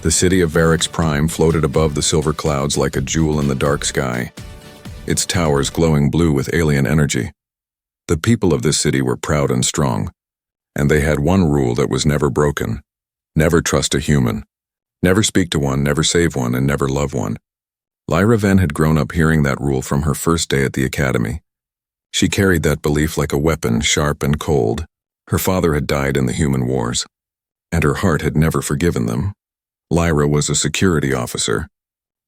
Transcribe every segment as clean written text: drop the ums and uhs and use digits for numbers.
The city of Varix Prime floated above the silver clouds like a jewel in the dark sky, its towers glowing blue with alien energy. The people of this city were proud and strong, and they had one rule that was never broken: never trust a human, never speak to one, never save one, and never love one. Lyra Venn had grown up hearing that rule from her first day at the academy. She carried that belief like a weapon, sharp and cold. Her father had died in the human wars, and her heart had never forgiven them. Lyra was a security officer.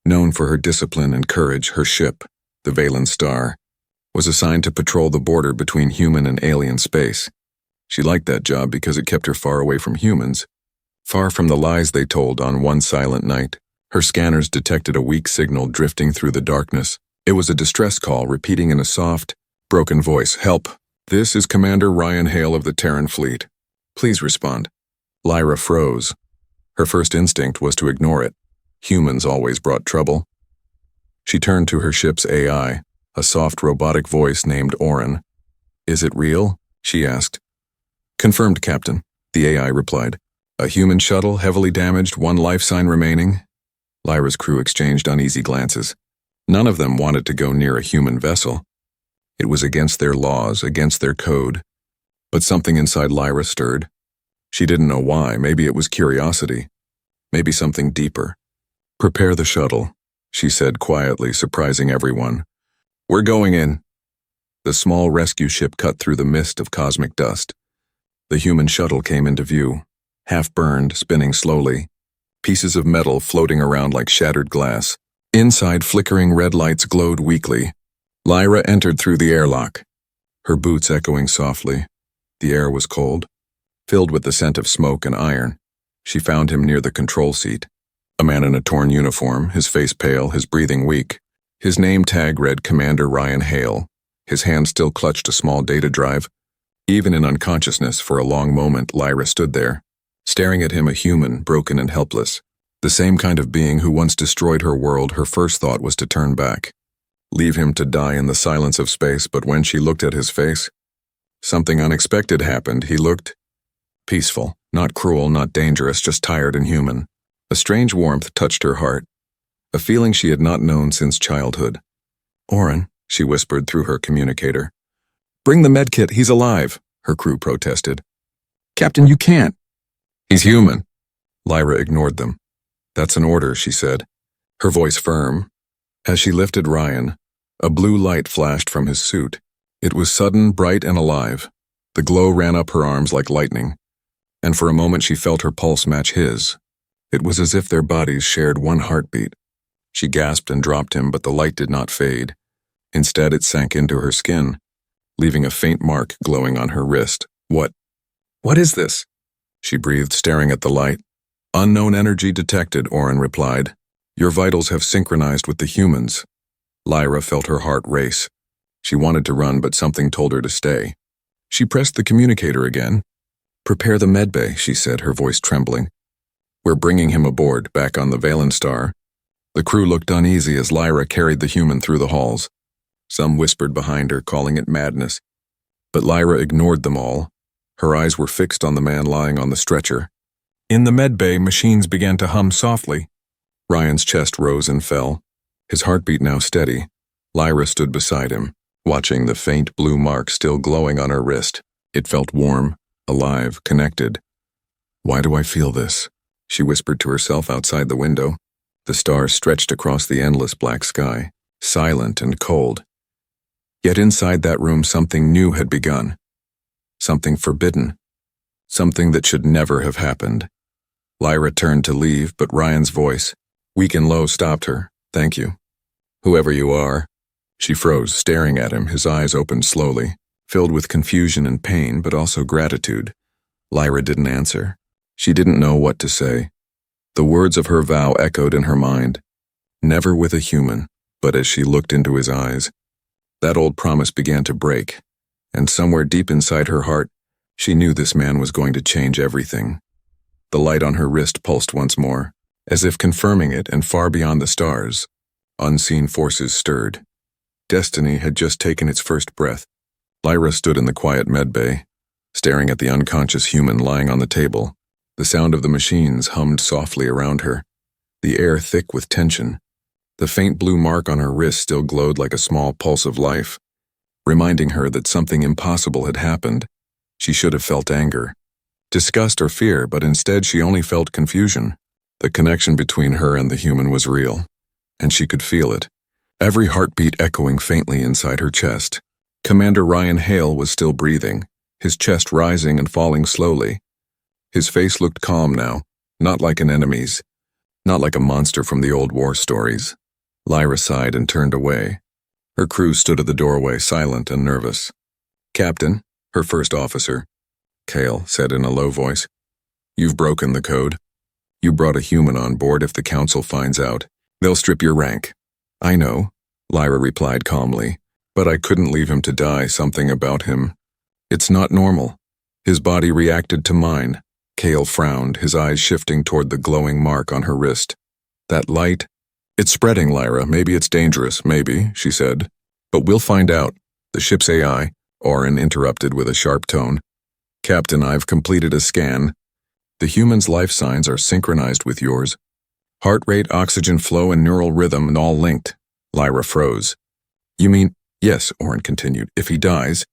Known for her discipline and courage, her ship, the Valen Star, was assigned to patrol the border between human and alien space. She liked that job because it kept her far away from humans, far from the lies they told on one silent night. Her scanners detected a weak signal drifting through the darkness. It was a distress call, repeating in a soft, broken voice, "Help! This is Commander Ryan Hale of the Terran Fleet. Please respond." Lyra froze. Her first instinct was to ignore it. Humans always brought trouble. She turned to her ship's AI, a soft robotic voice named Orin. "Is it real?" she asked. "Confirmed, Captain," the AI replied. "A human shuttle, heavily damaged, one life sign remaining." Lyra's crew exchanged uneasy glances. None of them wanted to go near a human vessel. It was against their laws, against their code. But something inside Lyra stirred. She didn't know why. Maybe it was curiosity. Maybe something deeper. "Prepare the shuttle," she said quietly, surprising everyone. "We're going in." The small rescue ship cut through the mist of cosmic dust. The human shuttle came into view, half-burned, spinning slowly, pieces of metal floating around like shattered glass. Inside, flickering red lights glowed weakly. Lyra entered through the airlock, her boots echoing softly. The air was cold, filled with the scent of smoke and iron. She found him near the control seat, a man in a torn uniform, his face pale, his breathing weak. His name tag read Commander Ryan Hale. His hand still clutched a small data drive. Even in unconsciousness, for a long moment, Lyra stood there, staring at him, a human, broken and helpless. The same kind of being who once destroyed her world. Her first thought was to turn back, leave him to die in the silence of space, but when she looked at his face, something unexpected happened. He looked peaceful, not cruel, not dangerous, just tired and human. A strange warmth touched her heart, a feeling she had not known since childhood. "Orin," she whispered through her communicator. "Bring the medkit, he's alive," her crew protested. "Captain, you can't." "He's human." Lyra ignored them. "That's an order," she said, her voice firm. As she lifted Ryan, a blue light flashed from his suit. It was sudden, bright, and alive. The glow ran up her arms like lightning, and for a moment she felt her pulse match his. It was as if their bodies shared one heartbeat. She gasped and dropped him, but the light did not fade. Instead, it sank into her skin, leaving a faint mark glowing on her wrist. What is this?" she breathed, staring at the light. "Unknown energy detected," Orin replied. "Your vitals have synchronized with the humans." Lyra felt her heart race. She wanted to run, but something told her to stay. She pressed the communicator again. "Prepare the medbay," she said, her voice trembling. "We're bringing him aboard, back on the Valen Star." The crew looked uneasy as Lyra carried the human through the halls. Some whispered behind her, calling it madness. But Lyra ignored them all. Her eyes were fixed on the man lying on the stretcher. In the medbay, machines began to hum softly. Ryan's chest rose and fell, his heartbeat now steady. Lyra stood beside him, watching the faint blue mark still glowing on her wrist. It felt warm, alive, connected. "Why do I feel this?" she whispered to herself outside the window. The stars stretched across the endless black sky, silent and cold. Yet inside that room something new had begun. Something forbidden. Something that should never have happened. Lyra turned to leave, but Ryan's voice, weak and low, stopped her. "Thank you. Whoever you are." She froze, staring at him, his eyes opened slowly, filled with confusion and pain, but also gratitude. Lyra didn't answer. She didn't know what to say. The words of her vow echoed in her mind. Never with a human, but as she looked into his eyes, that old promise began to break, and somewhere deep inside her heart, she knew this man was going to change everything. The light on her wrist pulsed once more, as if confirming it, and far beyond the stars, unseen forces stirred. Destiny had just taken its first breath. Lyra stood in the quiet medbay, staring at the unconscious human lying on the table. The sound of the machines hummed softly around her, the air thick with tension. The faint blue mark on her wrist still glowed like a small pulse of life, reminding her that something impossible had happened. She should have felt anger, disgust or fear, but instead she only felt confusion. The connection between her and the human was real, and she could feel it, every heartbeat echoing faintly inside her chest. Commander Ryan Hale was still breathing, his chest rising and falling slowly. His face looked calm now, not like an enemy's, not like a monster from the old war stories. Lyra sighed and turned away. Her crew stood at the doorway, silent and nervous. "Captain," her first officer, Cale said in a low voice, "you've broken the code. You brought a human on board. If the council finds out, they'll strip your rank." "I know," Lyra replied calmly, "but I couldn't leave him to die. Something about him. It's not normal. His body reacted to mine." Cale frowned, his eyes shifting toward the glowing mark on her wrist. "That light? It's spreading, Lyra. Maybe it's dangerous, maybe," she said. "But we'll find out." "The ship's AI," Orin interrupted with a sharp tone. "Captain, I've completed a scan. The human's life signs are synchronized with yours. Heart rate, oxygen flow, and neural rhythm and all linked." Lyra froze. "You mean—" "Yes," Orin continued, "if he dies,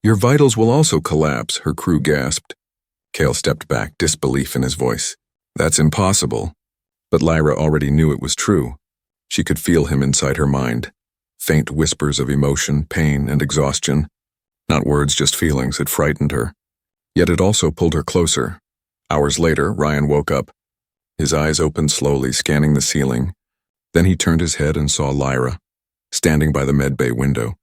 your vitals will also collapse," her crew gasped. Cale stepped back, disbelief in his voice. "That's impossible." But Lyra already knew it was true. She could feel him inside her mind. Faint whispers of emotion, pain, and exhaustion. Not words, just feelings. It frightened her. Yet it also pulled her closer. Hours later, Ryan woke up. His eyes opened slowly, scanning the ceiling. Then he turned his head and saw Lyra, standing by the medbay window,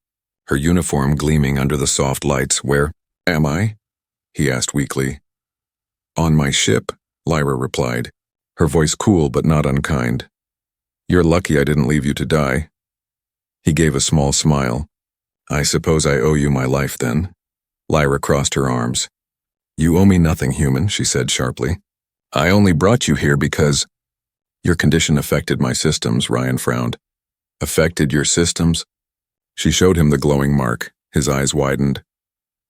her uniform gleaming under the soft lights. "Where am I?" he asked weakly. "On my ship," Lyra replied, her voice cool but not unkind. "You're lucky I didn't leave you to die." He gave a small smile. "I suppose I owe you my life then." Lyra crossed her arms. "You owe me nothing, human," she said sharply. "I only brought you here because—" "Your condition affected my systems," Ryan frowned. "Affected your systems?" She showed him the glowing mark. His eyes widened.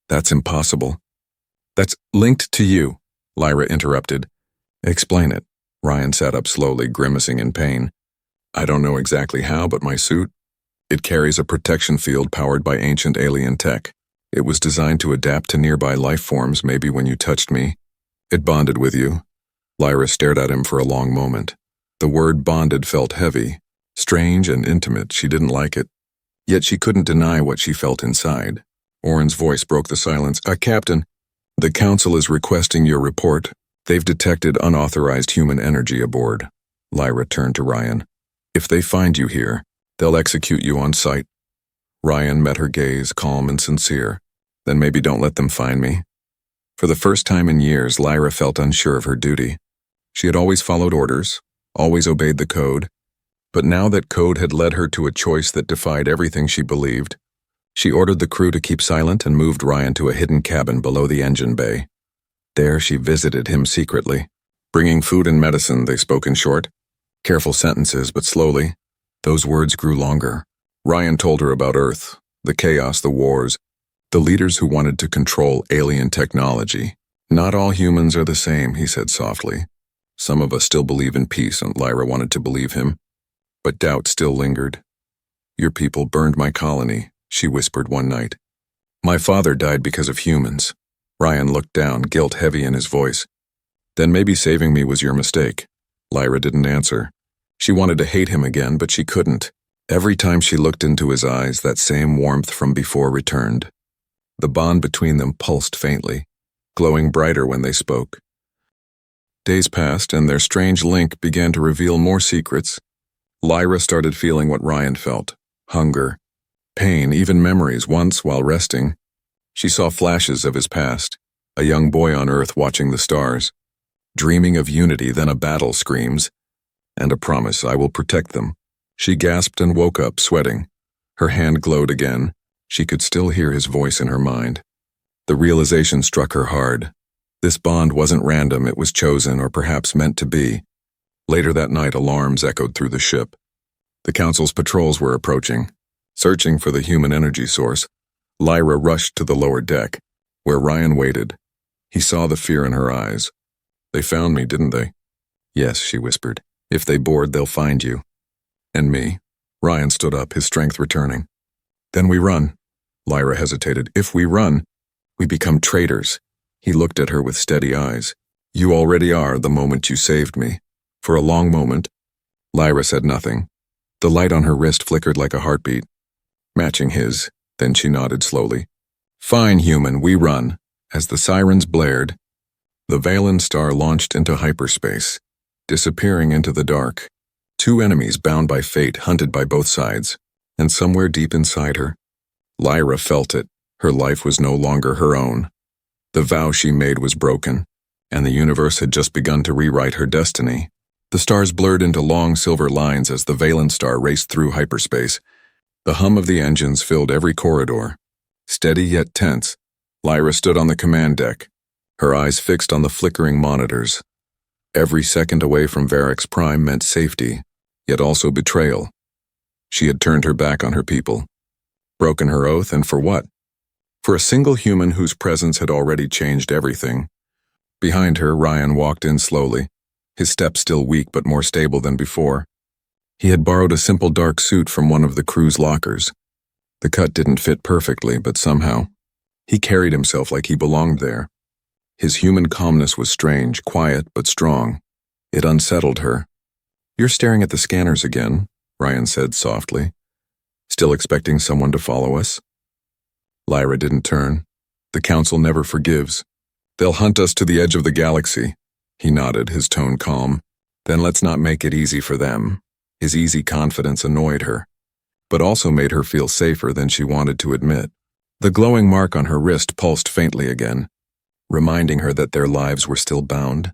"That's impossible." "That's linked to you," Lyra interrupted. "Explain it." Ryan sat up slowly, grimacing in pain. "I don't know exactly how, but my suit, it carries a protection field powered by ancient alien tech. It was designed to adapt to nearby life forms. Maybe when you touched me, it bonded with you." Lyra stared at him for a long moment. The word bonded felt heavy, strange and intimate. She didn't like it. Yet she couldn't deny what she felt inside. Orin's voice broke the silence. "Captain, the council is requesting your report. They've detected unauthorized human energy aboard." Lyra turned to Ryan. "If they find you here, they'll execute you on sight." Ryan met her gaze, calm and sincere. "Then maybe don't let them find me." For the first time in years, Lyra felt unsure of her duty. She had always followed orders, always obeyed the code, but now that code had led her to a choice that defied everything she believed. She ordered the crew to keep silent and moved Ryan to a hidden cabin below the engine bay. There she visited him secretly. Bringing food and medicine, they spoke in short, careful sentences, but slowly. Those words grew longer. Ryan told her about Earth, the chaos, the wars, the leaders who wanted to control alien technology. "Not all humans are the same," he said softly. "Some of us still believe in peace," and Lyra wanted to believe him. But doubt still lingered. "Your people burned my colony," she whispered one night. "My father died because of humans." Ryan looked down, guilt heavy in his voice. "Then maybe saving me was your mistake." Lyra didn't answer. She wanted to hate him again, but she couldn't. Every time she looked into his eyes, that same warmth from before returned. The bond between them pulsed faintly, glowing brighter when they spoke. Days passed, and their strange link began to reveal more secrets. Lyra started feeling what Ryan felt: hunger, pain, even memories. Once, while resting, she saw flashes of his past, a young boy on Earth watching the stars, dreaming of unity, then a battle screams, and a promise: "I will protect them." She gasped and woke up, sweating. Her hand glowed again. She could still hear his voice in her mind. The realization struck her hard. This bond wasn't random, it was chosen, or perhaps meant to be. Later that night, alarms echoed through the ship. The council's patrols were approaching, searching for the human energy source. Lyra rushed to the lower deck, where Ryan waited. He saw the fear in her eyes. They found me, didn't they? Yes, she whispered. If they board, they'll find you. And me? Ryan stood up, his strength returning. Then we run. Lyra hesitated. If we run, we become traitors. He looked at her with steady eyes. You already are the moment you saved me. For a long moment, Lyra said nothing. The light on her wrist flickered like a heartbeat, matching his. Then she nodded slowly. Fine, human, we run. As the sirens blared, the Valen star launched into hyperspace, disappearing into the dark. Two enemies bound by fate, hunted by both sides, and somewhere deep inside her, Lyra felt it. Her life was no longer her own. The vow she made was broken, and the universe had just begun to rewrite her destiny. The stars blurred into long silver lines as the Valen star raced through hyperspace. The hum of the engines filled every corridor. Steady yet tense, Lyra stood on the command deck, her eyes fixed on the flickering monitors. Every second away from Varix Prime meant safety, yet also betrayal. She had turned her back on her people, broken her oath, and for what? For a single human whose presence had already changed everything. Behind her, Ryan walked in slowly, his step still weak but more stable than before. He had borrowed a simple dark suit from one of the crew's lockers. The cut didn't fit perfectly, but somehow, he carried himself like he belonged there. His human calmness was strange, quiet but strong. It unsettled her. You're staring at the scanners again, Ryan said softly. Still expecting someone to follow us? Lyra didn't turn. The Council never forgives. They'll hunt us to the edge of the galaxy. He nodded, his tone calm. Then let's not make it easy for them. His easy confidence annoyed her, but also made her feel safer than she wanted to admit. The glowing mark on her wrist pulsed faintly again, reminding her that their lives were still bound.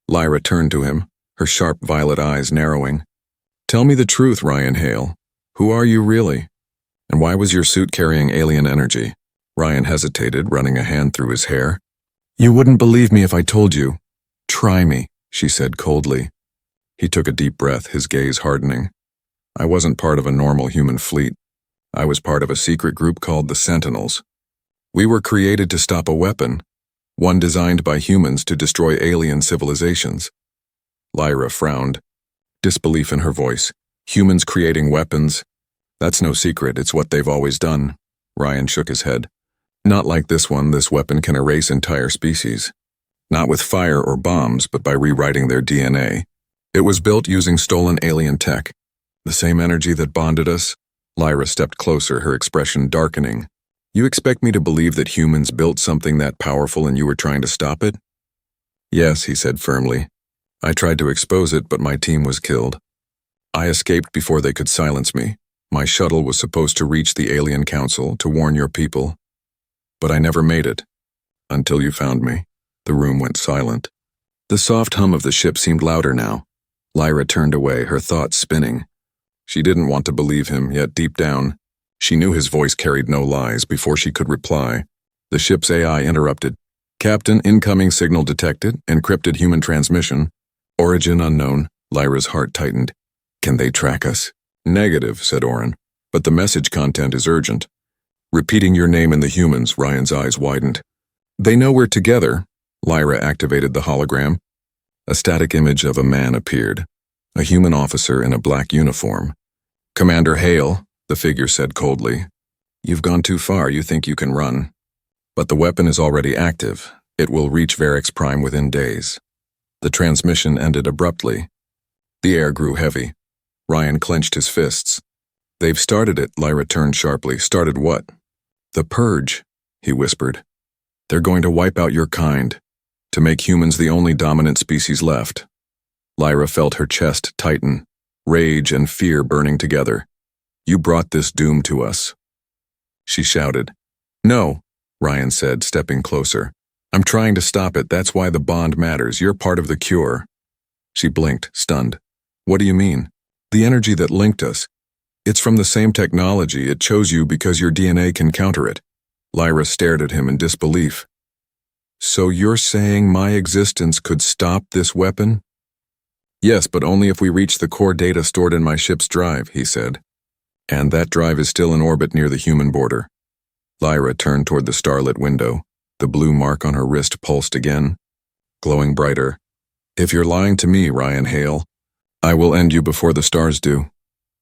Lyra turned to him, her sharp violet eyes narrowing. Tell me the truth, Ryan Hale. Who are you really? And why was your suit carrying alien energy? Ryan hesitated, running a hand through his hair. You wouldn't believe me if I told you. Try me, she said coldly. He took a deep breath, his gaze hardening. I wasn't part of a normal human fleet. I was part of a secret group called the Sentinels. We were created to stop a weapon, one designed by humans to destroy alien civilizations. Lyra frowned, disbelief in her voice. Humans creating weapons? That's no secret, it's what they've always done. Ryan shook his head. Not like this one. This weapon can erase entire species. Not with fire or bombs, but by rewriting their DNA. It was built using stolen alien tech. The same energy that bonded us? Lyra stepped closer, her expression darkening. You expect me to believe that humans built something that powerful and you were trying to stop it? Yes, he said firmly. I tried to expose it, but my team was killed. I escaped before they could silence me. My shuttle was supposed to reach the Alien Council to warn your people. But I never made it. Until you found me. The room went silent. The soft hum of the ship seemed louder now. Lyra turned away, her thoughts spinning. She didn't want to believe him, yet deep down, she knew his voice carried no lies. Before she could reply, the ship's AI interrupted. Captain, incoming signal detected, encrypted human transmission. Origin unknown. Lyra's heart tightened. Can they track us? Negative, said Oren, but the message content is urgent. Repeating your name in the humans, Ryan's eyes widened. They know we're together. Lyra activated the hologram. A static image of a man appeared, a human officer in a black uniform. Commander Hale, the figure said coldly. You've gone too far, you think you can run. But the weapon is already active. It will reach Varix Prime within days. The transmission ended abruptly. The air grew heavy. Ryan clenched his fists. They've started it, Lyra turned sharply. Started what? The purge, he whispered. They're going to wipe out your kind, to make humans the only dominant species left. Lyra felt her chest tighten, rage and fear burning together. You brought this doom to us. She shouted. No, Ryan said, stepping closer. I'm trying to stop it, that's why the bond matters. You're part of the cure. She blinked, stunned. What do you mean? The energy that linked us. It's from the same technology. It chose you because your DNA can counter it. Lyra stared at him in disbelief. So you're saying my existence could stop this weapon? Yes, but only if we reach the core data stored in my ship's drive, he said. And that drive is still in orbit near the human border. Lyra turned toward the starlit window. The blue mark on her wrist pulsed again, glowing brighter. If you're lying to me, Ryan Hale, I will end you before the stars do.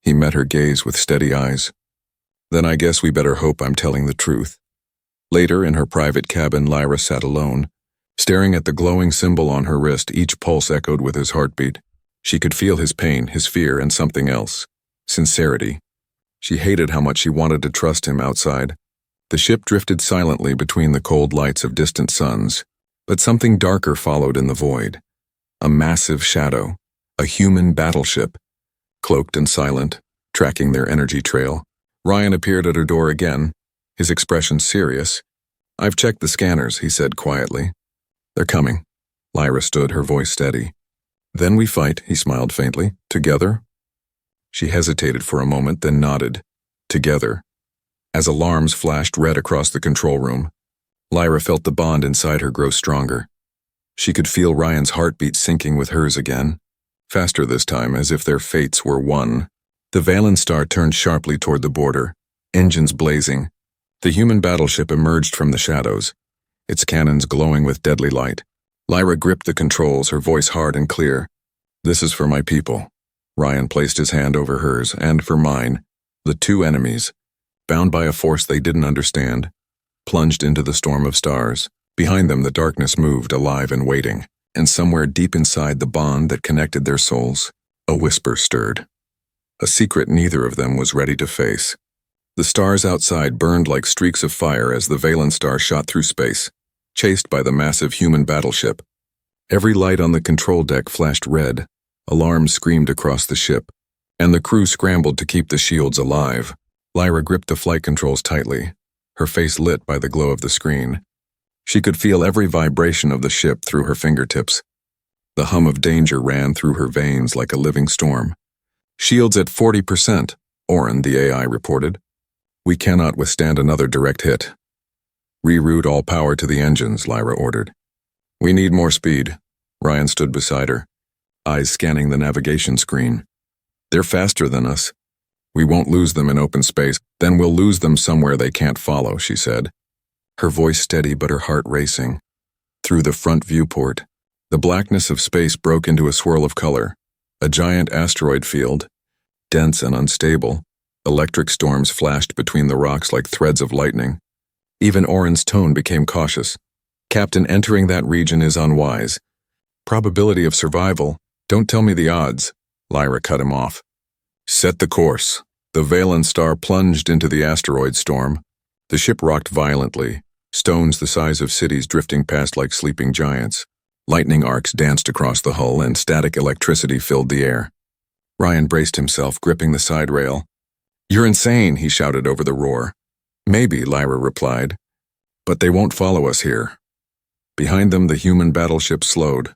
He met her gaze with steady eyes. Then I guess we better hope I'm telling the truth. Later, in her private cabin, Lyra sat alone, staring at the glowing symbol on her wrist. Each pulse echoed with his heartbeat. She could feel his pain, his fear, and something else. Sincerity. She hated how much she wanted to trust him outside. The ship drifted silently between the cold lights of distant suns, but something darker followed in the void. A massive shadow, a human battleship, cloaked and silent, tracking their energy trail. Ryan appeared at her door again, his expression serious. "I've checked the scanners," he said quietly. "They're coming." Lyra stood, her voice steady. "Then we fight," he smiled faintly. "Together?" She hesitated for a moment, then nodded. "Together." As alarms flashed red across the control room, Lyra felt the bond inside her grow stronger. She could feel Ryan's heartbeat syncing with hers again, faster this time, as if their fates were one. The Valen Star turned sharply toward the border, engines blazing. The human battleship emerged from the shadows, its cannons glowing with deadly light. Lyra gripped the controls, her voice hard and clear. "This is for my people." Ryan placed his hand over hers, "and for mine." The two enemies, bound by a force they didn't understand, plunged into the storm of stars. Behind them, the darkness moved, alive and waiting, and somewhere deep inside the bond that connected their souls, a whisper stirred. A secret neither of them was ready to face. The stars outside burned like streaks of fire as the Valen Star shot through space, chased by the massive human battleship. Every light on the control deck flashed red, alarms screamed across the ship, and the crew scrambled to keep the shields alive. Lyra gripped the flight controls tightly, her face lit by the glow of the screen. She could feel every vibration of the ship through her fingertips. The hum of danger ran through her veins like a living storm. "Shields at 40%, Oren, the AI reported. We cannot withstand another direct hit." "Reroute all power to the engines," Lyra ordered. "We need more speed." Ryan stood beside her, eyes scanning the navigation screen. "They're faster than us. We won't lose them in open space, then we'll lose them somewhere they can't follow," she said, her voice steady but her heart racing. Through the front viewport, the blackness of space broke into a swirl of color. A giant asteroid field, dense and unstable. Electric storms flashed between the rocks like threads of lightning. Even Oren's tone became cautious. "Captain, entering that region is unwise. Probability of survival. Don't tell me the odds." Lyra cut him off. "Set the course." The Valen Star plunged into the asteroid storm. The ship rocked violently, stones the size of cities drifting past like sleeping giants. Lightning arcs danced across the hull and static electricity filled the air. Ryan braced himself, gripping the side rail. "You're insane," he shouted over the roar. "Maybe," Lyra replied, "but they won't follow us here." Behind them, the human battleship slowed.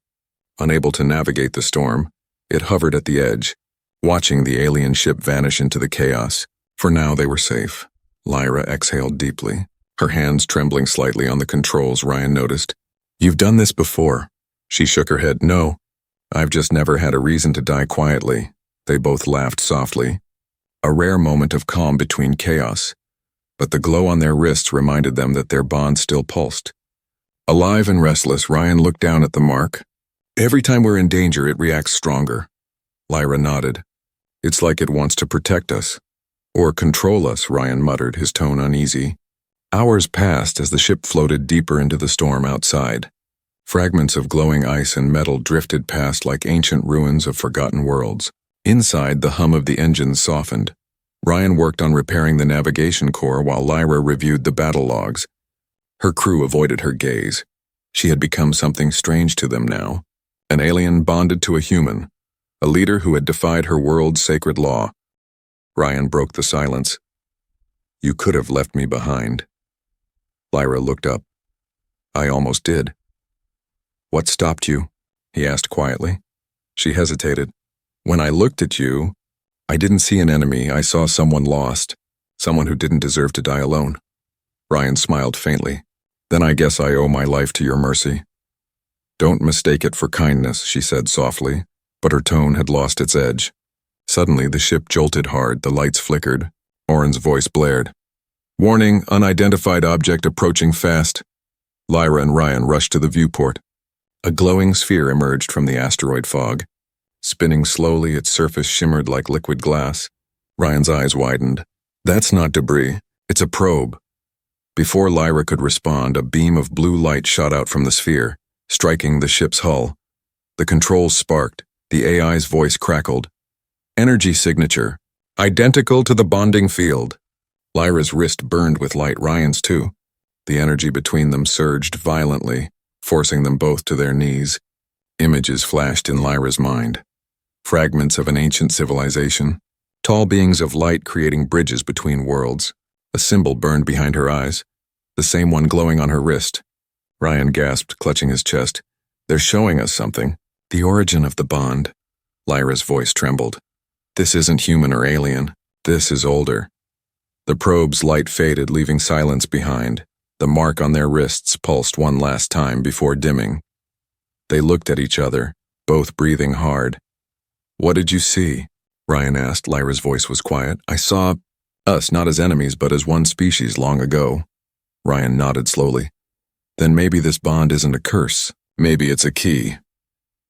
Unable to navigate the storm, it hovered at the edge, watching the alien ship vanish into the chaos. For now, they were safe. Lyra exhaled deeply, her hands trembling slightly on the controls. Ryan noticed. "You've done this before." She shook her head. "No, I've just never had a reason to die quietly." They both laughed softly, a rare moment of calm between chaos. But the glow on their wrists reminded them that their bond still pulsed. Alive and restless, Ryan looked down at the mark. "Every time we're in danger, it reacts stronger." Lyra nodded. "It's like it wants to protect us. Or control us," Ryan muttered, his tone uneasy. Hours passed as the ship floated deeper into the storm outside. Fragments of glowing ice and metal drifted past like ancient ruins of forgotten worlds. Inside, the hum of the engines softened. Ryan worked on repairing the navigation core while Lyra reviewed the battle logs. Her crew avoided her gaze. She had become something strange to them now. An alien bonded to a human, a leader who had defied her world's sacred law. Ryan broke the silence. "You could have left me behind." Lyra looked up. "I almost did." "What stopped you?" he asked quietly. She hesitated. "When I looked at you, I didn't see an enemy. I saw someone lost, someone who didn't deserve to die alone." Ryan smiled faintly. "Then I guess I owe my life to your mercy." "Don't mistake it for kindness," she said softly, but her tone had lost its edge. Suddenly, the ship jolted hard, the lights flickered. Oren's voice blared. "Warning, unidentified object approaching fast." Lyra and Ryan rushed to the viewport. A glowing sphere emerged from the asteroid fog. Spinning slowly, its surface shimmered like liquid glass. Ryan's eyes widened. That's not debris. It's a probe. Before Lyra could respond, a beam of blue light shot out from the sphere, striking the ship's hull. The controls sparked. The AI's voice crackled. Energy signature. Identical to the bonding field. Lyra's wrist burned with light, Ryan's too. The energy between them surged violently, forcing them both to their knees. Images flashed in Lyra's mind. Fragments of an ancient civilization. Tall beings of light creating bridges between worlds. A symbol burned behind her eyes, the same one glowing on her wrist. Ryan gasped, clutching his chest. They're showing us something. The origin of the bond. Lyra's voice trembled. This isn't human or alien. This is older. The probe's light faded, leaving silence behind. The mark on their wrists pulsed one last time before dimming. They looked at each other, both breathing hard. What did you see? Ryan asked. Lyra's voice was quiet. I saw us not as enemies but as one species long ago. Ryan nodded slowly. Then maybe this bond isn't a curse. Maybe it's a key.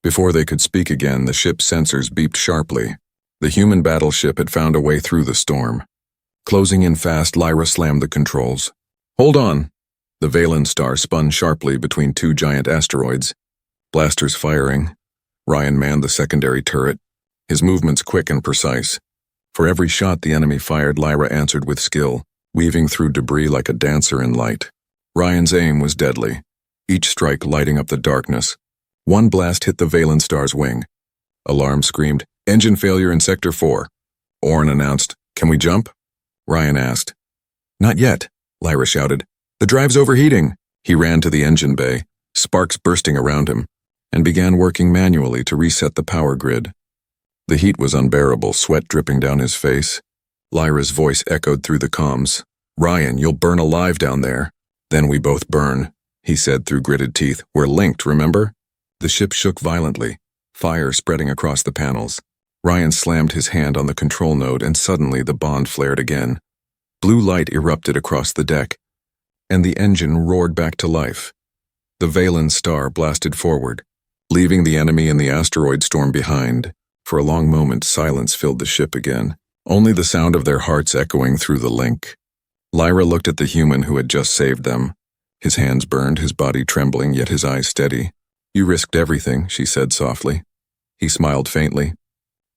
Before they could speak again, the ship's sensors beeped sharply. The human battleship had found a way through the storm. Closing in fast, Lyra slammed the controls. Hold on! The Valen star spun sharply between two giant asteroids. Blasters firing. Ryan manned the secondary turret, his movements quick and precise. For every shot the enemy fired, Lyra answered with skill, weaving through debris like a dancer in light. Ryan's aim was deadly, each strike lighting up the darkness. One blast hit the Valen star's wing. Alarm screamed, engine failure in Sector 4. Orrin announced, can we jump? Ryan asked. Not yet, Lyra shouted. The drive's overheating. He ran to the engine bay, sparks bursting around him, and began working manually to reset the power grid. The heat was unbearable, sweat dripping down his face. Lyra's voice echoed through the comms. Ryan, you'll burn alive down there. Then we both burn, he said through gritted teeth. We're linked, remember? The ship shook violently, fire spreading across the panels. Ryan slammed his hand on the control node and suddenly the bond flared again. Blue light erupted across the deck, and the engine roared back to life. The Valen star blasted forward, leaving the enemy and the asteroid storm behind. For a long moment, silence filled the ship again, only the sound of their hearts echoing through the link. Lyra looked at the human who had just saved them. His hands burned, his body trembling, yet his eyes steady. You risked everything, she said softly. He smiled faintly.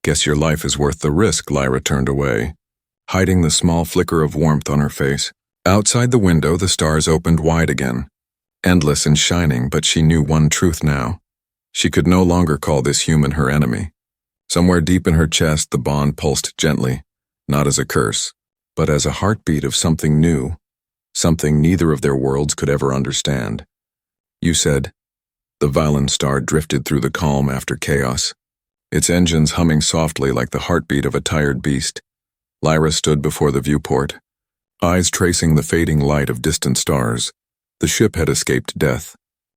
Guess your life is worth the risk. Lyra turned away, hiding the small flicker of warmth on her face. Outside the window, the stars opened wide again, endless and shining, but she knew one truth now. She could no longer call this human her enemy. Somewhere deep in her chest, the bond pulsed gently, not as a curse, but as a heartbeat of something new, something neither of their worlds could ever understand. You said. The Valen star drifted through the calm after chaos, its engines humming softly like the heartbeat of a tired beast. Lyra stood before the viewport, eyes tracing the fading light of distant stars. The ship had escaped death,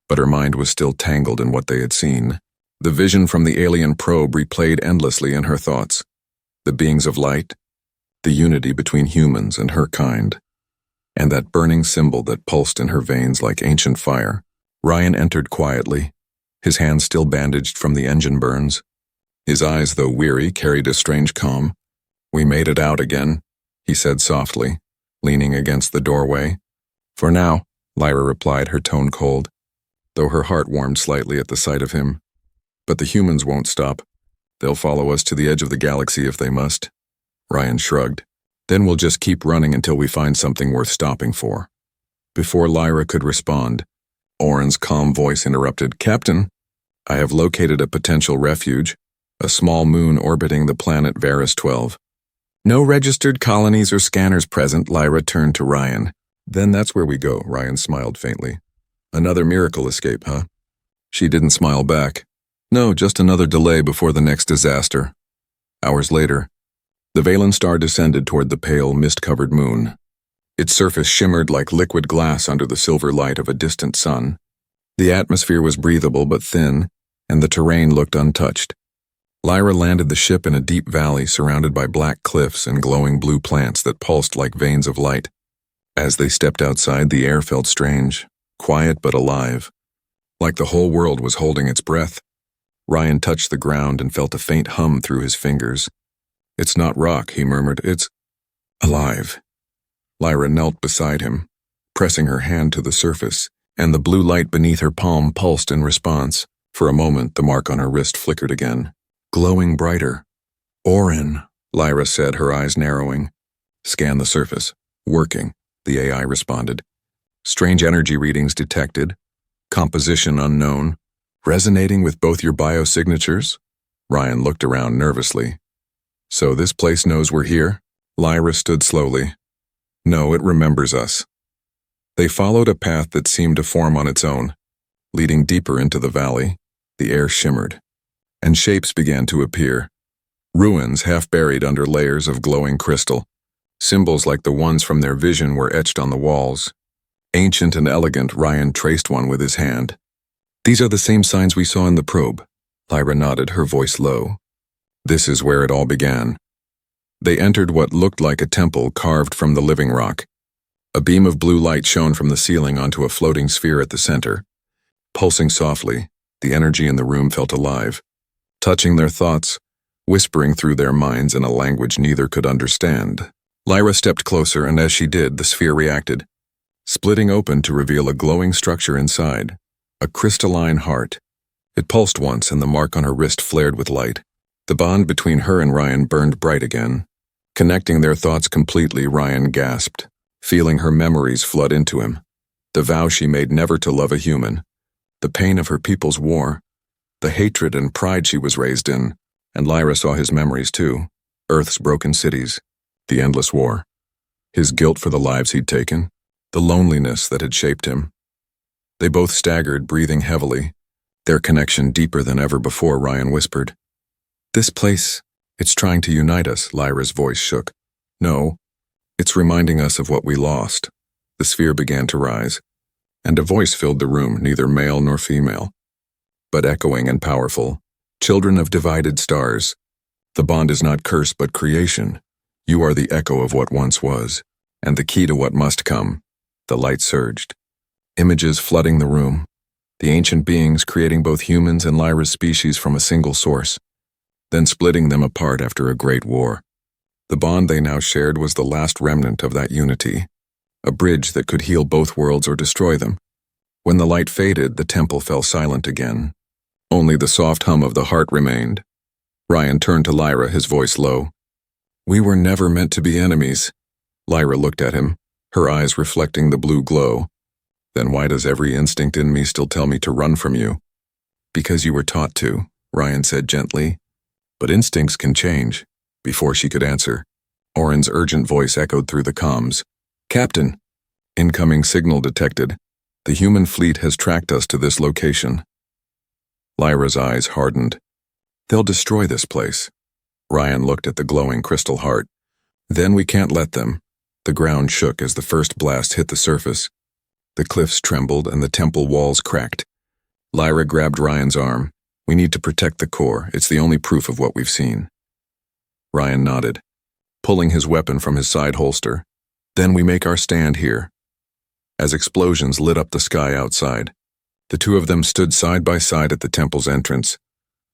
but her mind was still tangled in what they had seen. The vision from the alien probe replayed endlessly in her thoughts. The beings of light, the unity between humans and her kind, and that burning symbol that pulsed in her veins like ancient fire. Ryan entered quietly, his hands still bandaged from the engine burns. His eyes, though weary, carried a strange calm. We made it out again, he said softly, leaning against the doorway. For now, Lyra replied, her tone cold, though her heart warmed slightly at the sight of him. But the humans won't stop. They'll follow us to the edge of the galaxy if they must. Ryan shrugged. Then we'll just keep running until we find something worth stopping for. Before Lyra could respond, Orrin's calm voice interrupted. Captain, I have located a potential refuge, a small moon orbiting the planet Varus 12. No registered colonies or scanners present. Lyra turned to Ryan. Then that's where we go, Ryan smiled faintly. Another miracle escape, huh? She didn't smile back. No, just another delay before the next disaster. Hours later, the Valen star descended toward the pale, mist-covered moon. Its surface shimmered like liquid glass under the silver light of a distant sun. The atmosphere was breathable but thin, and the terrain looked untouched. Lyra landed the ship in a deep valley surrounded by black cliffs and glowing blue plants that pulsed like veins of light. As they stepped outside, the air felt strange, quiet but alive, like the whole world was holding its breath. Ryan touched the ground and felt a faint hum through his fingers. "It's not rock," he murmured. "It's alive." Lyra knelt beside him, pressing her hand to the surface, and the blue light beneath her palm pulsed in response. For a moment, the mark on her wrist flickered again, glowing brighter. "Orin," Lyra said, her eyes narrowing. "Scan the surface." "Working," the AI responded. "Strange energy readings detected. Composition unknown. Resonating with both your biosignatures?" Ryan looked around nervously. "So this place knows we're here?" Lyra stood slowly. "No, it remembers us." They followed a path that seemed to form on its own, leading deeper into the valley. The air shimmered, and shapes began to appear. Ruins half buried under layers of glowing crystal. Symbols like the ones from their vision were etched on the walls. Ancient and elegant, Ryan traced one with his hand. "These are the same signs we saw in the probe." Lyra nodded, her voice low. "This is where it all began." They entered what looked like a temple carved from the living rock. A beam of blue light shone from the ceiling onto a floating sphere at the center. Pulsing softly, the energy in the room felt alive, touching their thoughts, whispering through their minds in a language neither could understand. Lyra stepped closer, and as she did, the sphere reacted, splitting open to reveal a glowing structure inside, a crystalline heart. It pulsed once, and the mark on her wrist flared with light. The bond between her and Ryan burned bright again. Connecting their thoughts completely, Ryan gasped, feeling her memories flood into him. The vow she made never to love a human, the pain of her people's war, the hatred and pride she was raised in, and Lyra saw his memories too. Earth's broken cities, the endless war, his guilt for the lives he'd taken, the loneliness that had shaped him. They both staggered, breathing heavily, their connection deeper than ever before. Ryan whispered, "This place, it's trying to unite us." Lyra's voice shook. "No, it's reminding us of what we lost." The sphere began to rise, and a voice filled the room, neither male nor female, but echoing and powerful. "Children of divided stars, the bond is not curse but creation. You are the echo of what once was, and the key to what must come." The light surged, images flooding the room, the ancient beings creating both humans and Lyra's species from a single source, then splitting them apart after a great war. The bond they now shared was the last remnant of that unity, a bridge that could heal both worlds or destroy them. When the light faded, the temple fell silent again. Only the soft hum of the heart remained. Ryan turned to Lyra, his voice low. "We were never meant to be enemies." Lyra looked at him, her eyes reflecting the blue glow. "Then why does every instinct in me still tell me to run from you?" "Because you were taught to," Ryan said gently. "But instincts can change." Before she could answer, Orin's urgent voice echoed through the comms. "Captain, incoming signal detected. The human fleet has tracked us to this location." Lyra's eyes hardened. "They'll destroy this place." Ryan looked at the glowing crystal heart. "Then we can't let them." The ground shook as the first blast hit the surface. The cliffs trembled and the temple walls cracked. Lyra grabbed Ryan's arm. "We need to protect the core. It's the only proof of what we've seen." Ryan nodded, pulling his weapon from his side holster. "Then we make our stand here." As explosions lit up the sky outside, the two of them stood side by side at the temple's entrance,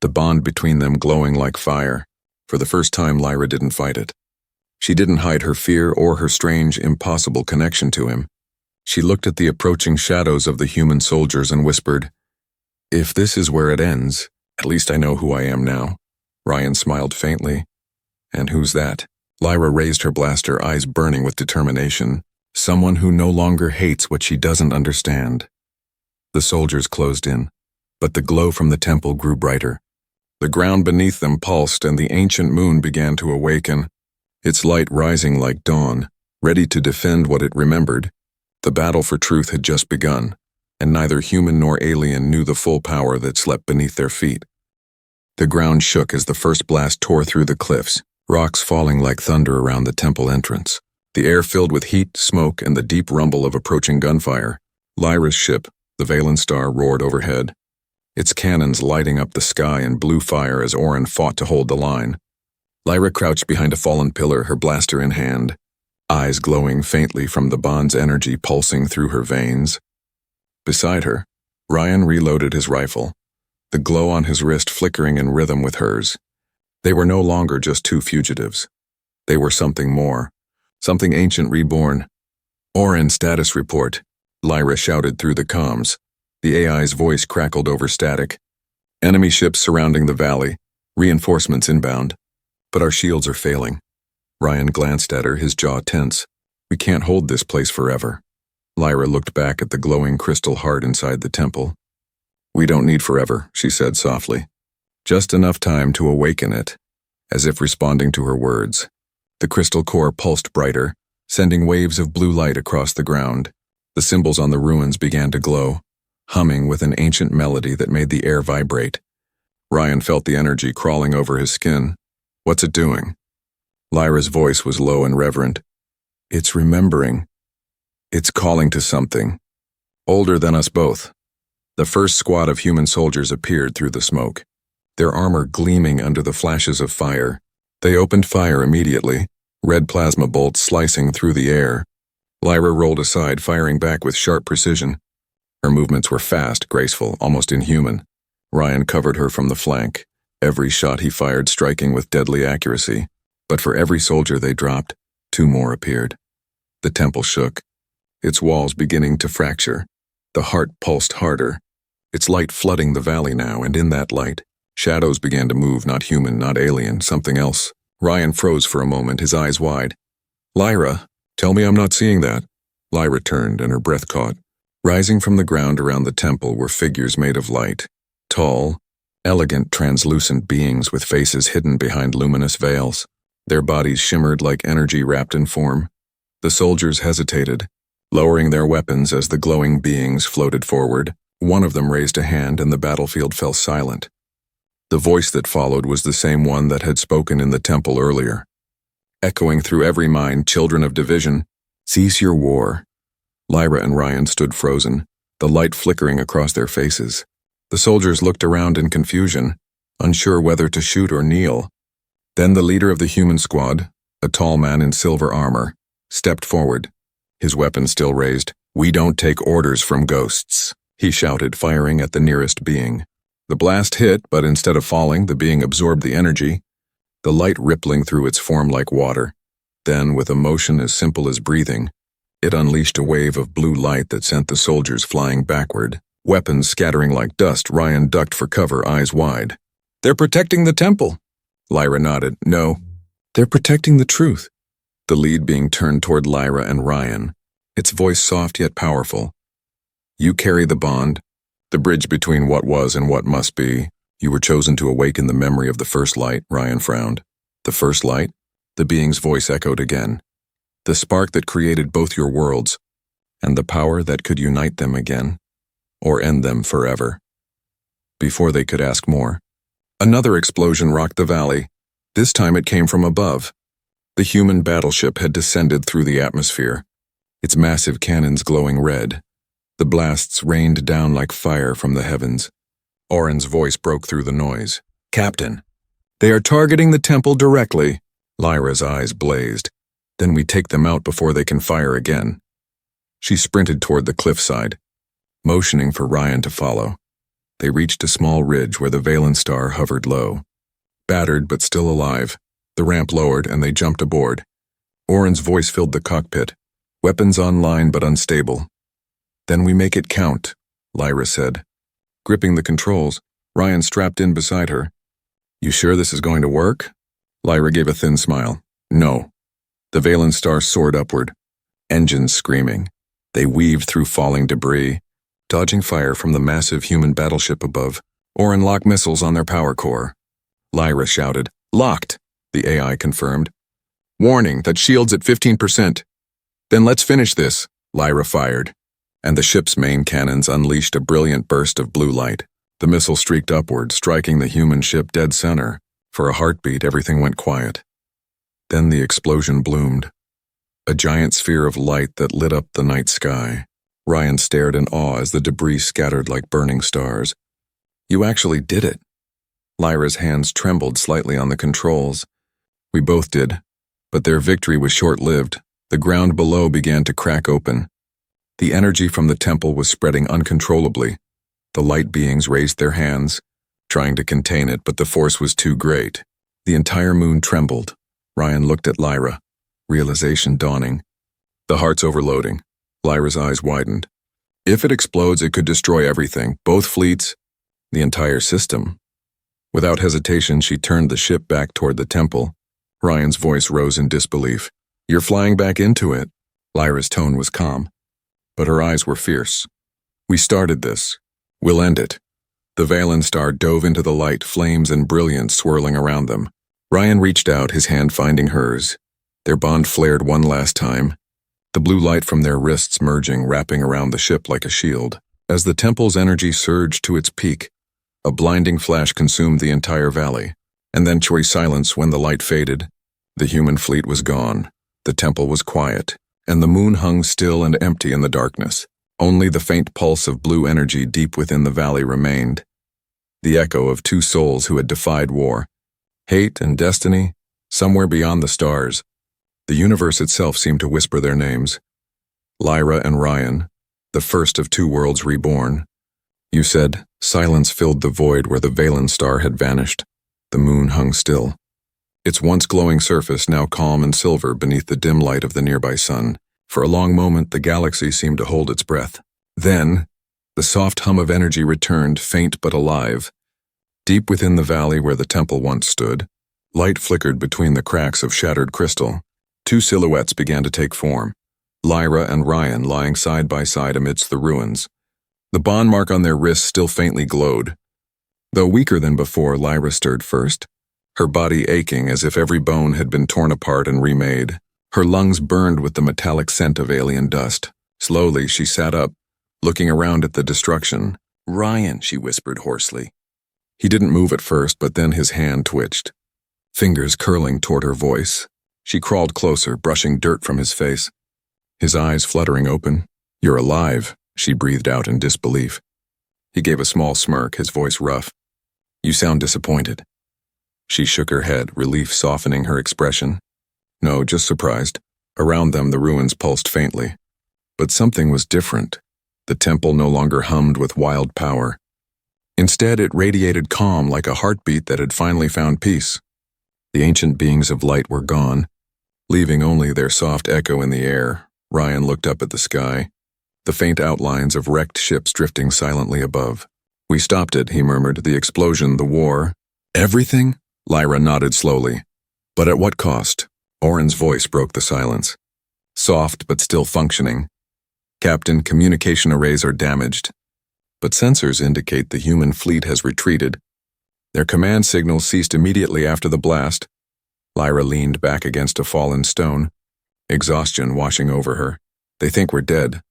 the bond between them glowing like fire. For the first time, Lyra didn't fight it. She didn't hide her fear or her strange, impossible connection to him. She looked at the approaching shadows of the human soldiers and whispered, "If this is where it ends, at least I know who I am now." Ryan smiled faintly. "And who's that?" Lyra raised her blaster, eyes burning with determination. "Someone who no longer hates what she doesn't understand." The soldiers closed in, but the glow from the temple grew brighter. The ground beneath them pulsed, and the ancient moon began to awaken, its light rising like dawn, ready to defend what it remembered. The battle for truth had just begun, and neither human nor alien knew the full power that slept beneath their feet. The ground shook as the first blast tore through the cliffs, rocks falling like thunder around the temple entrance. The air filled with heat, smoke, and the deep rumble of approaching gunfire. Lyra's ship, the Valen Star, roared overhead, its cannons lighting up the sky in blue fire as Orin fought to hold the line. Lyra crouched behind a fallen pillar, her blaster in hand, eyes glowing faintly from the bond's energy pulsing through her veins. Beside her, Ryan reloaded his rifle, the glow on his wrist flickering in rhythm with hers. They were no longer just two fugitives. They were something more, something ancient reborn. Orin status report, Lyra shouted through the comms. The AI's voice crackled over static. Enemy ships surrounding the valley, reinforcements inbound. But our shields are failing. Ryan glanced at her, his jaw tense. We can't hold this place forever. Lyra looked back at the glowing crystal heart inside the temple. We don't need forever, she said softly. Just enough time to awaken it, as if responding to her words. The crystal core pulsed brighter, sending waves of blue light across the ground. The symbols on the ruins began to glow, humming with an ancient melody that made the air vibrate. Ryan felt the energy crawling over his skin. What's it doing? Lyra's voice was low and reverent. It's remembering. It's calling to something. Older than us both. The first squad of human soldiers appeared through the smoke, their armor gleaming under the flashes of fire. They opened fire immediately, red plasma bolts slicing through the air. Lyra rolled aside, firing back with sharp precision. Her movements were fast, graceful, almost inhuman. Ryan covered her from the flank, every shot he fired striking with deadly accuracy. But for every soldier they dropped, two more appeared. The temple shook, its walls beginning to fracture. The heart pulsed harder, its light flooding the valley now, and in that light, shadows began to move, not human, not alien, something else. Ryan froze for a moment, his eyes wide. Lyra, tell me I'm not seeing that. Lyra turned, and her breath caught. Rising from the ground around the temple were figures made of light. Tall, elegant, translucent beings with faces hidden behind luminous veils. Their bodies shimmered like energy wrapped in form. The soldiers hesitated, lowering their weapons as the glowing beings floated forward. One of them raised a hand and the battlefield fell silent. The voice that followed was the same one that had spoken in the temple earlier. Echoing through every mind, children of division, cease your war. Lyra and Ryan stood frozen, the light flickering across their faces. The soldiers looked around in confusion, unsure whether to shoot or kneel. Then the leader of the human squad, a tall man in silver armor, stepped forward, his weapon still raised. We don't take orders from ghosts, he shouted, firing at the nearest being. The blast hit, but instead of falling, the being absorbed the energy, the light rippling through its form like water. Then, with a motion as simple as breathing, it unleashed a wave of blue light that sent the soldiers flying backward, weapons scattering like dust. Ryan ducked for cover, eyes wide. They're protecting the temple. Lyra nodded. No, they're protecting the truth. The lead being turned toward Lyra and Ryan, its voice soft yet powerful. You carry the bond, the bridge between what was and what must be. You were chosen to awaken the memory of the first light, Ryan frowned. The first light? The being's voice echoed again. The spark that created both your worlds, and the power that could unite them again, or end them forever. Before they could ask more, another explosion rocked the valley. This time it came from above. The human battleship had descended through the atmosphere, its massive cannons glowing red. The blasts rained down like fire from the heavens. Orin's voice broke through the noise. Captain, they are targeting the temple directly. Lyra's eyes blazed. Then we take them out before they can fire again. She sprinted toward the cliffside, motioning for Ryan to follow. They reached a small ridge where the Valen star hovered low. Battered but still alive, the ramp lowered and they jumped aboard. Orin's voice filled the cockpit, weapons online but unstable. Then we make it count, Lyra said. Gripping the controls, Ryan strapped in beside her. You sure this is going to work? Lyra gave a thin smile. No. The Valen star soared upward, engines screaming. They weaved through falling debris, dodging fire from the massive human battleship above. Orin locked missiles on their power core. Lyra shouted, Locked, the AI confirmed. Warning, that shield's at 15%. Then let's finish this, Lyra fired. And the ship's main cannons unleashed a brilliant burst of blue light. The missile streaked upward, striking the human ship dead center. For a heartbeat, everything went quiet. Then the explosion bloomed, a giant sphere of light that lit up the night sky. Ryan stared in awe as the debris scattered like burning stars. You actually did it. Lyra's hands trembled slightly on the controls. We both did, but their victory was short-lived. The ground below began to crack open. The energy from the temple was spreading uncontrollably. The light beings raised their hands, trying to contain it, but the force was too great. The entire moon trembled. Ryan looked at Lyra, realization dawning. The heart's overloading. Lyra's eyes widened. If it explodes, it could destroy everything, both fleets, the entire system. Without hesitation, she turned the ship back toward the temple. Ryan's voice rose in disbelief. You're flying back into it. Lyra's tone was calm, but her eyes were fierce. We started this. We'll end it. The Valen star dove into the light, flames and brilliance swirling around them. Ryan reached out, his hand finding hers. Their bond flared one last time, the blue light from their wrists merging, wrapping around the ship like a shield. As the temple's energy surged to its peak, a blinding flash consumed the entire valley, and then choice silence when the light faded. The human fleet was gone, the temple was quiet, and the moon hung still and empty in the darkness. Only the faint pulse of blue energy deep within the valley remained, the echo of two souls who had defied war, hate and destiny, somewhere beyond the stars. The universe itself seemed to whisper their names. Lyra and Ryan, the first of two worlds reborn. You said, silence filled the void where the Valen star had vanished. The moon hung still, its once glowing surface now calm and silver beneath the dim light of the nearby sun. For a long moment, the galaxy seemed to hold its breath. Then, the soft hum of energy returned, faint but alive. Deep within the valley where the temple once stood, light flickered between the cracks of shattered crystal. Two silhouettes began to take form, Lyra and Ryan lying side by side amidst the ruins. The bond mark on their wrists still faintly glowed. Though weaker than before, Lyra stirred first, her body aching as if every bone had been torn apart and remade. Her lungs burned with the metallic scent of alien dust. Slowly, she sat up, looking around at the destruction. Ryan, she whispered hoarsely. He didn't move at first, but then his hand twitched, fingers curling toward her voice. She crawled closer, brushing dirt from his face, his eyes fluttering open. You're alive, she breathed out in disbelief. He gave a small smirk, his voice rough. You sound disappointed. She shook her head, relief softening her expression. No, just surprised. Around them, the ruins pulsed faintly. But something was different. The temple no longer hummed with wild power. Instead, it radiated calm like a heartbeat that had finally found peace. The ancient beings of light were gone, leaving only their soft echo in the air. Ryan looked up at the sky, the faint outlines of wrecked ships drifting silently above. We stopped it, he murmured, the explosion, the war. Everything? Lyra nodded slowly. But at what cost? Oren's voice broke the silence. Soft but still functioning. Captain, communication arrays are damaged, but sensors indicate the human fleet has retreated. Their command signals ceased immediately after the blast. Lyra leaned back against a fallen stone, exhaustion washing over her. They think we're dead.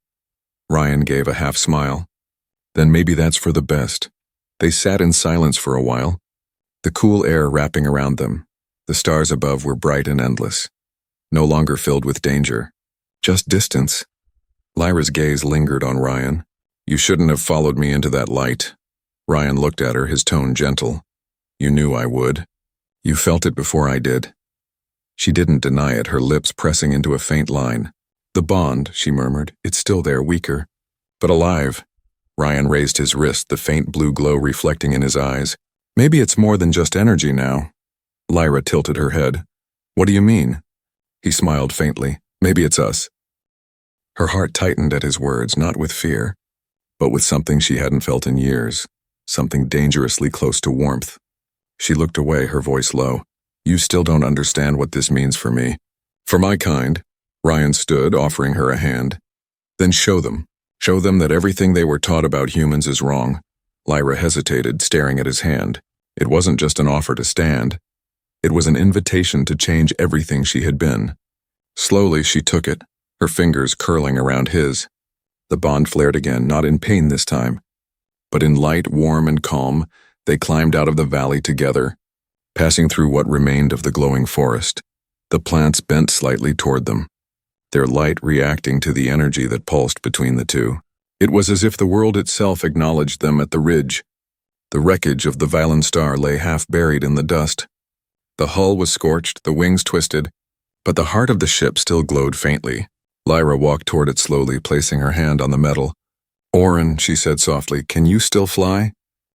Ryan gave a half smile. Then maybe that's for the best. They sat in silence for a while, the cool air wrapping around them. The stars above were bright and endless, no longer filled with danger, just distance. Lyra's gaze lingered on Ryan. You shouldn't have followed me into that light. Ryan looked at her, his tone gentle. You knew I would. You felt it before I did. She didn't deny it, her lips pressing into a faint line. The bond, she murmured, it's still there, weaker, but alive. Ryan raised his wrist, the faint blue glow reflecting in his eyes. Maybe it's more than just energy now. Lyra tilted her head. What do you mean? He smiled faintly. Maybe it's us. Her heart tightened at his words, not with fear, but with something she hadn't felt in years, something dangerously close to warmth. She looked away, her voice low. You still don't understand what this means for me. For my kind. Ryan stood, offering her a hand. Then show them. Show them that everything they were taught about humans is wrong. Lyra hesitated, staring at his hand. It wasn't just an offer to stand. It was an invitation to change everything she had been. Slowly, she took it, her fingers curling around his. The bond flared again, not in pain this time, but in light, warm, and calm. They climbed out of the valley together, passing through what remained of the glowing forest. The plants bent slightly toward them, their light reacting to the energy that pulsed between the two. It was as if the world itself acknowledged them at the ridge. The wreckage of the Valen star lay half buried in the dust. The hull was scorched, the wings twisted, but the heart of the ship still glowed faintly. Lyra walked toward it slowly, placing her hand on the metal. Oren, she said softly, can you still fly?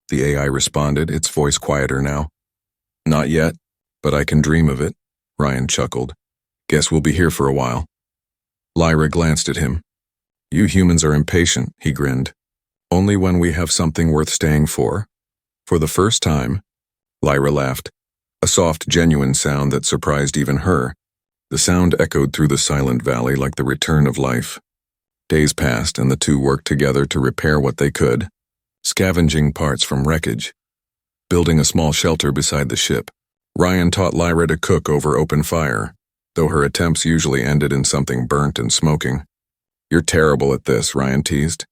The AI responded, its voice quieter now. Not yet, but I can dream of it, Ryan chuckled. Guess we'll be here for a while. Lyra glanced at him. You humans are impatient, he grinned. Only when we have something worth staying for. For the first time, Lyra laughed, a soft, genuine sound that surprised even her. The sound echoed through the silent valley like the return of life. Days passed and the two worked together to repair what they could, scavenging parts from wreckage. Building a small shelter beside the ship, Ryan taught Lyra to cook over open fire, though her attempts usually ended in something burnt and smoking. You're terrible at this, Ryan teased.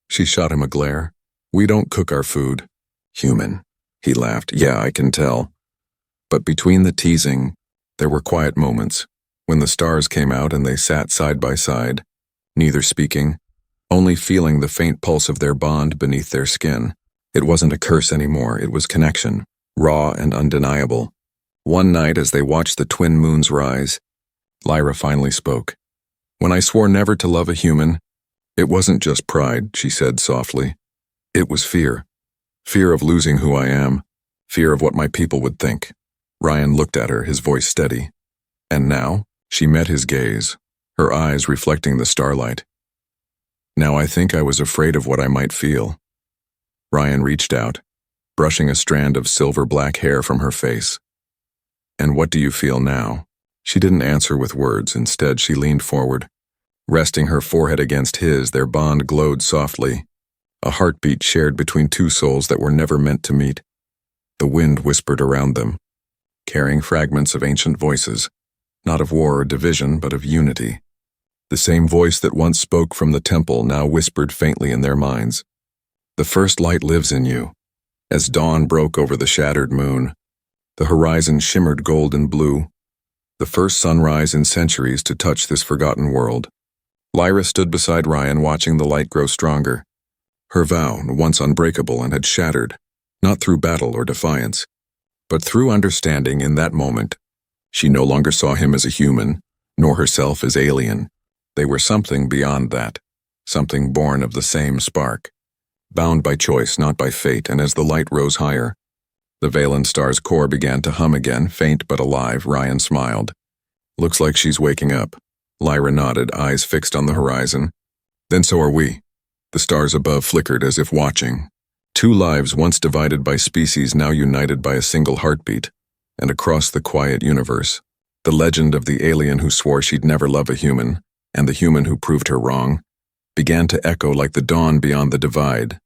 She shot him a glare. We don't cook our food. Human. He laughed. Yeah, I can tell. But between the teasing, there were quiet moments, when the stars came out and they sat side by side, neither speaking, only feeling the faint pulse of their bond beneath their skin. It wasn't a curse anymore, it was connection, raw and undeniable. One night as they watched the twin moons rise, Lyra finally spoke. When I swore never to love a human, it wasn't just pride, she said softly. It was fear. Fear of losing who I am, fear of what my people would think. Ryan looked at her, his voice steady. And now, she met his gaze, her eyes reflecting the starlight. Now I think I was afraid of what I might feel. Ryan reached out, brushing a strand of silver-black hair from her face. And what do you feel now? She didn't answer with words. Instead, she leaned forward. Resting her forehead against his, their bond glowed softly, a heartbeat shared between two souls that were never meant to meet. The wind whispered around them, carrying fragments of ancient voices, not of war or division, but of unity. The same voice that once spoke from the temple now whispered faintly in their minds. The first light lives in you. As dawn broke over the shattered moon, the horizon shimmered gold and blue, the first sunrise in centuries to touch this forgotten world. Lyra stood beside Ryan, watching the light grow stronger. Her vow, once unbreakable and had shattered, not through battle or defiance, but through understanding in that moment. She no longer saw him as a human, nor herself as alien. They were something beyond that, something born of the same spark, bound by choice, not by fate. And as the light rose higher, the Valen star's core began to hum again, faint but alive. Ryan smiled. Looks like she's waking up. Lyra nodded, eyes fixed on the horizon. Then so are we. The stars above flickered as if watching. Two lives once divided by species now united by a single heartbeat. And across the quiet universe, the legend of the alien who swore she'd never love a human, and the human who proved her wrong, began to echo like the dawn beyond the divide.